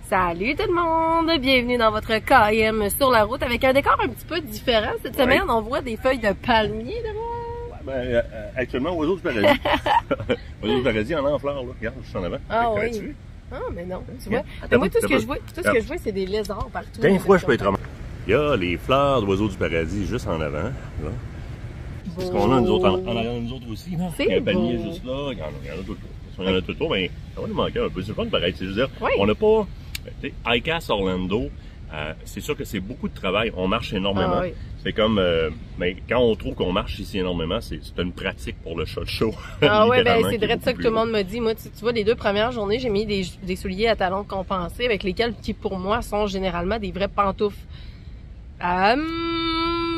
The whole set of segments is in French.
Salut tout le monde! Bienvenue dans votre KM sur la route avec un décor un petit peu différent. Cette semaine, on voit des feuilles de palmier devant. Actuellement, Oiseaux du Paradis. Oiseaux du Paradis en a en fleurs, là. Regarde, juste en avant. Ah oui. Ah, mais non, tu vois. Mais moi, tout ce que je vois, c'est des lézards partout. Des fois, je peux être romain. Il y a les fleurs d'Oiseaux du Paradis juste en avant, là. Parce qu'on a nous autres en arrière nous autres aussi, là. Il y a un palmier juste là, il y en a tout le tour. Il y en a tout le tour, mais ça va nous manquer un peu. C'est le fun pareil. C'est juste dire, on n'a pas. ICAST Orlando, c'est sûr que c'est beaucoup de travail. On marche énormément. Ah, oui. C'est comme, mais quand on trouve qu'on marche ici énormément, c'est une pratique pour le shot show. Ah ouais, ben c'est vrai de ça que tout le monde me dit. Moi, tu vois, les 2 premières journées, j'ai mis des souliers à talons compensés avec lesquels, qui pour moi sont généralement des vrais pantoufles.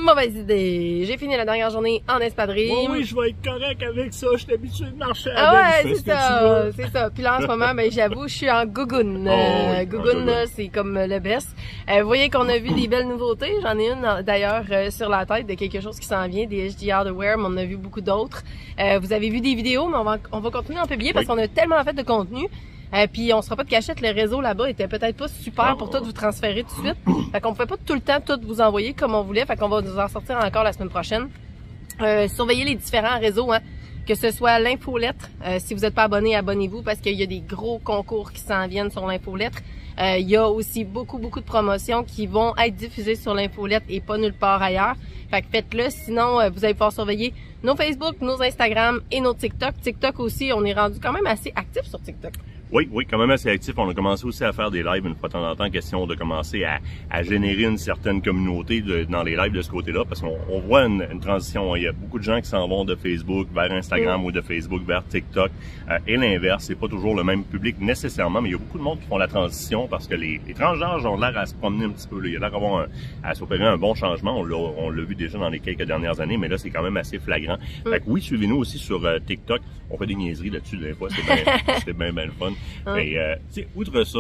Mauvaise idée. J'ai fini la dernière journée en espadrille. Oh oui, je vais être correct avec ça. Je suis habitué de marcher avec. Ah ouais, c'est ça. Puis là, en ce moment, ben, j'avoue, je suis en gougoune. Gougoune, c'est comme le best. Vous voyez qu'on a vu des belles nouveautés. J'en ai une, d'ailleurs, sur la tête de quelque chose qui s'en vient, des HDR de Wear, mais on en a vu beaucoup d'autres. Vous avez vu des vidéos, mais on va continuer à en publier parce qu'on a tellement fait de contenu. Puis on sera pas de cachette, le réseau là-bas était peut-être pas super pour tout vous transférer tout de suite. Fait qu'on pouvait pas tout le temps tout vous envoyer comme on voulait. Fait qu'on va nous en sortir encore la semaine prochaine. Surveillez les différents réseaux, hein, que ce soit l'infolettre. Si vous n'êtes pas abonné, abonnez-vous parce qu'il y a des gros concours qui s'en viennent sur l'infolettre. Il y a aussi beaucoup de promotions qui vont être diffusées sur l'infolettre et pas nulle part ailleurs. Fait que faites-le, sinon vous allez pouvoir surveiller nos Facebook, nos Instagram et nos TikTok. TikTok aussi, on est rendu quand même assez actif sur TikTok. Oui, quand même assez actif. On a commencé aussi à faire des lives une fois de temps en temps, question de commencer à générer une certaine communauté dans les lives de ce côté-là, parce qu'on voit une transition. Il y a beaucoup de gens qui s'en vont de Facebook vers Instagram ou de Facebook vers TikTok. Et l'inverse, c'est pas toujours le même public nécessairement, mais il y a beaucoup de monde qui font la transition parce que les transgenres ont l'air à se promener un petit peu. Là. Il y a l'air à s'opérer un bon changement. On l'a vu déjà dans les quelques dernières années, mais là, c'est quand même assez flagrant. Fait que oui, suivez-nous aussi sur TikTok. On fait des niaiseries là-dessus des fois. C'est bien le fun. Mais, tu sais, outre ça,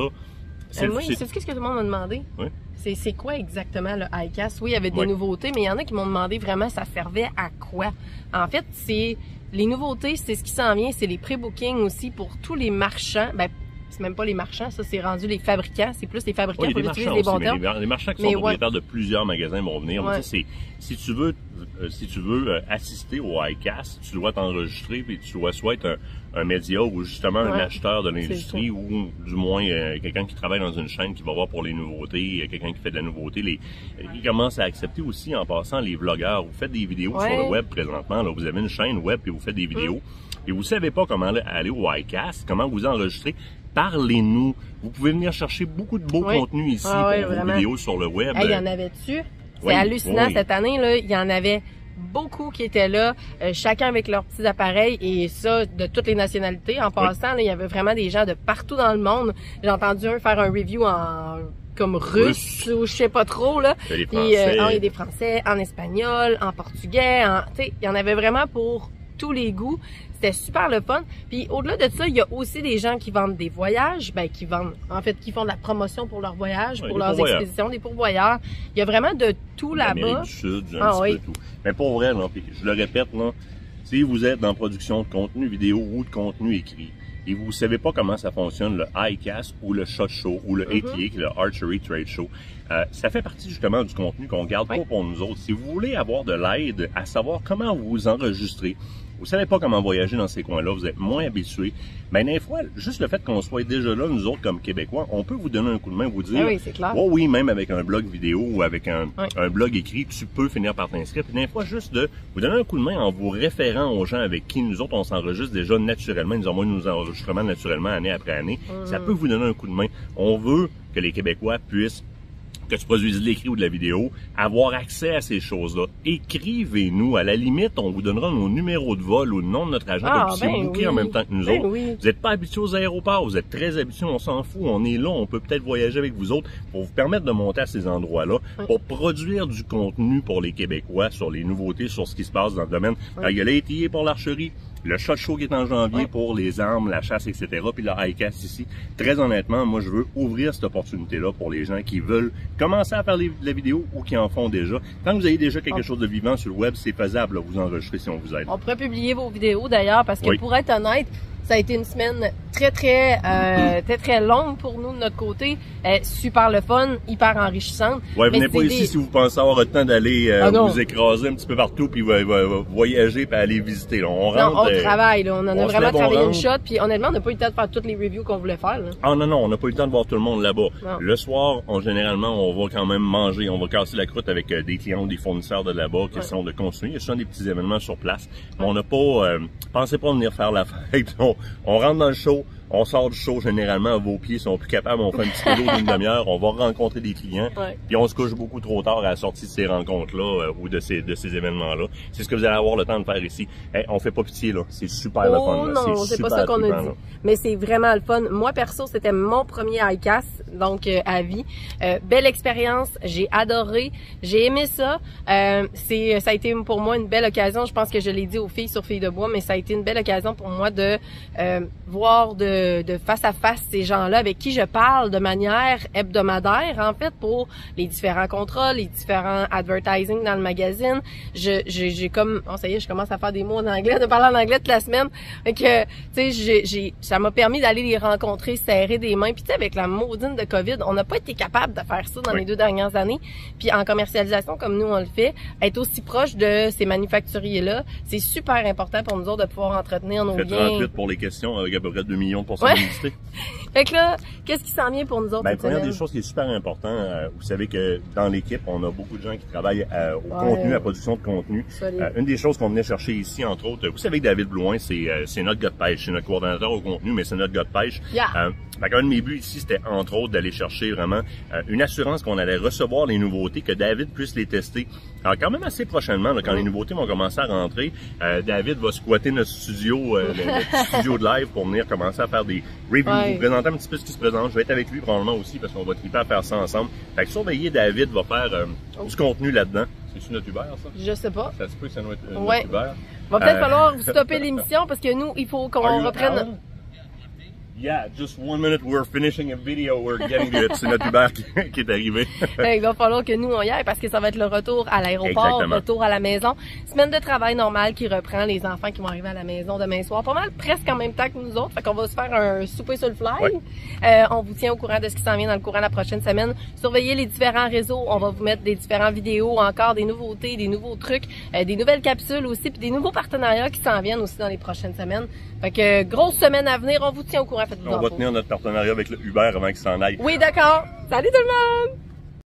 moi, c'est ce que tout le monde m'a demandé. Oui? C'est quoi exactement le ICAST? Oui, il y avait des nouveautés, mais il y en a qui m'ont demandé vraiment ça servait à quoi. En fait, les nouveautés, c'est ce qui s'en vient, c'est les pré-bookings aussi pour tous les marchands. Ben, c'est même pas les marchands, ça c'est rendu les fabricants, c'est plus les fabricants pour utiliser les bons termes. Les marchands qui sont propriétaires de plusieurs magasins vont venir. Ouais. Si tu veux assister au ICAST, tu dois t'enregistrer et tu dois soit être un média ou justement un acheteur de l'industrie ou du moins quelqu'un qui travaille dans une chaîne qui va voir pour les nouveautés, quelqu'un qui fait de la nouveauté. Qui commence à accepter aussi en passant les vlogueurs. Vous faites des vidéos sur le web présentement. Là, vous avez une chaîne web et vous faites des vidéos. Et vous savez pas comment aller au ICAST, comment vous enregistrer. Parlez-nous. Vous pouvez venir chercher beaucoup de beaux contenus ici pour vos vidéos sur le web. Il y en avait-tu? C'est hallucinant cette année, là. Il y en avait beaucoup qui étaient là, chacun avec leurs petits appareils et ça, de toutes les nationalités. En passant, là, il y avait vraiment des gens de partout dans le monde. J'ai entendu un faire un review comme russe ou je sais pas trop, là. Il y a des Français. Il y a des Français, en espagnol, en portugais, tu sais, il y en avait vraiment pour tous les goûts. C'était super le fun. Puis au-delà de ça, il y a aussi des gens qui vendent des voyages, qui font de la promotion pour leurs voyages, pour leurs expéditions, des pourvoyeurs. Il y a vraiment de tout là-bas. L'Amérique du Sud, un petit peu tout. Mais pour vrai, là, puis je le répète, là, si vous êtes dans la production de contenu vidéo ou de contenu écrit, et vous ne savez pas comment ça fonctionne, le ICAST ou le SHOT Show ou le ATA, qui est le Archery Trade Show, ça fait partie justement du contenu qu'on garde pas pour nous autres. Si vous voulez avoir de l'aide à savoir comment vous enregistrer, vous savez pas comment voyager dans ces coins-là, vous êtes moins habitués, mais des fois, juste le fait qu'on soit déjà là, nous autres, comme Québécois, on peut vous donner un coup de main, vous dire, oui, même avec un blog vidéo ou avec un blog écrit, tu peux finir par t'inscrire. Puis des fois, juste de vous donner un coup de main en vous référant aux gens avec qui nous autres, on s'enregistre déjà naturellement, ils envoient nos enregistrements naturellement année après année. Ça peut vous donner un coup de main. On veut que les Québécois puissent, que tu produises de l'écrit ou de la vidéo, avoir accès à ces choses-là. Écrivez-nous. À la limite, on vous donnera nos numéros de vol ou le nom de notre agent pour que vous puissiez booker en même temps que nous autres. Vous n'êtes pas habitués aux aéroports, vous êtes très habitués, on s'en fout, on est là, on peut peut-être voyager avec vous autres pour vous permettre de monter à ces endroits-là, pour produire du contenu pour les Québécois sur les nouveautés, sur ce qui se passe dans le domaine. Il y a l'ATA pour l'archerie, le SHOT Show qui est en janvier pour les armes, la chasse, etc. Puis le ICAST ici. Très honnêtement, moi, je veux ouvrir cette opportunité-là pour les gens qui veulent commencer à faire la vidéo ou qui en font déjà. Tant que vous avez déjà quelque chose de vivant sur le web, c'est faisable, là, vous enregistrer si on vous aide. On pourrait publier vos vidéos d'ailleurs parce que pour être honnête, Ça a été une semaine très longue pour nous de notre côté. Super le fun, hyper enrichissante. Ouais, venez pas ici si vous pensez avoir le temps d'aller vous écraser un petit peu partout puis voyager puis aller visiter. Là. On rentre. Non, on travaille, là. On en a vraiment travaillé une shot. Puis honnêtement, on n'a pas eu le temps de faire toutes les reviews qu'on voulait faire. Là. Ah non, on n'a pas eu le temps de voir tout le monde là-bas. Le soir, généralement, on va quand même manger. On va casser la croûte avec des clients ou des fournisseurs de là-bas, question de continuer. Il y a souvent des petits événements sur place. Mais on n'a pas... pensez pas venir faire la fête. On rentre dans le show. On sort du show, généralement, vos pieds sont plus capables, on fait un petit peu d'eau d'une demi-heure, on va rencontrer des clients, puis on se couche beaucoup trop tard à la sortie de ces rencontres-là ou de ces événements-là. C'est ce que vous allez avoir le temps de faire ici. Hey, on fait pas pitié, là. C'est super le fun. Là. Non, c'est pas ça qu'on a dit. Là. Mais c'est vraiment le fun. Moi, perso, c'était mon premier ICASS, donc à vie. Belle expérience, j'ai adoré, j'ai aimé ça. Ça a été pour moi une belle occasion. Je pense que je l'ai dit aux filles sur Filles de Bois, mais ça a été une belle occasion pour moi de voir de face à face ces gens-là avec qui je parle de manière hebdomadaire, en fait, pour les différents contrats, les différents advertising dans le magazine. J'ai comme, ça y est, je commence à faire des mots en anglais, de parler en anglais toute la semaine. Fait que, tu sais, ça m'a permis d'aller les rencontrer, serrer des mains. Puis tu sais, avec la maudine de COVID, on n'a pas été capable de faire ça dans les 2 dernières années. Puis en commercialisation, comme nous, on le fait, être aussi proche de ces manufacturiers-là, c'est super important pour nous autres de pouvoir entretenir nos biens. 38 pour les questions avec à peu près 2 millions de possibilités. Fait que là, qu'est-ce qui s'en vient pour nous autres? Ben, première des choses qui est super important, vous savez que dans l'équipe, on a beaucoup de gens qui travaillent au contenu, à la production de contenu. Une des choses qu'on venait chercher ici, entre autres, vous savez que David Blouin, c'est notre gars de pêche, c'est notre coordonnateur au contenu, mais c'est notre gars de pêche. Fait qu'un de mes buts ici, c'était entre autres d'aller chercher vraiment une assurance qu'on allait recevoir les nouveautés, que David puisse les tester. Alors quand même assez prochainement, là, quand les nouveautés vont commencer à rentrer, David va squatter notre studio, le studio de live pour venir commencer à faire des reviews, vous présenter un petit peu ce qui se présente. Je vais être avec lui probablement aussi parce qu'on va triper à faire ça ensemble. Fait que surveiller, David va faire du contenu là-dedans. C'est-tu notre Uber, ça? Je sais pas. Ça se peut que ça doit être notre Uber. Va peut-être falloir vous stopper l'émission parce que nous, il faut qu'on reprenne... Yeah, just 1 minute, we're finishing a video, we're getting to it. C'est notre Uber qui est arrivé. Il va falloir que nous, on y aille parce que ça va être le retour à l'aéroport, retour à la maison. Semaine de travail normale qui reprend, les enfants qui vont arriver à la maison demain soir. Pas mal, presque en même temps que nous autres. Fait qu'on va se faire un souper sur le fly. On vous tient au courant de ce qui s'en vient dans le courant de la prochaine semaine. Surveillez les différents réseaux. On va vous mettre des différentes vidéos, encore des nouveautés, des nouveaux trucs, des nouvelles capsules aussi, puis des nouveaux partenariats qui s'en viennent aussi dans les prochaines semaines. Fait que grosse semaine à venir. On vous tient au courant. On va tenir notre partenariat avec le Uber avant qu'il s'en aille. Oui, d'accord. Salut tout le monde!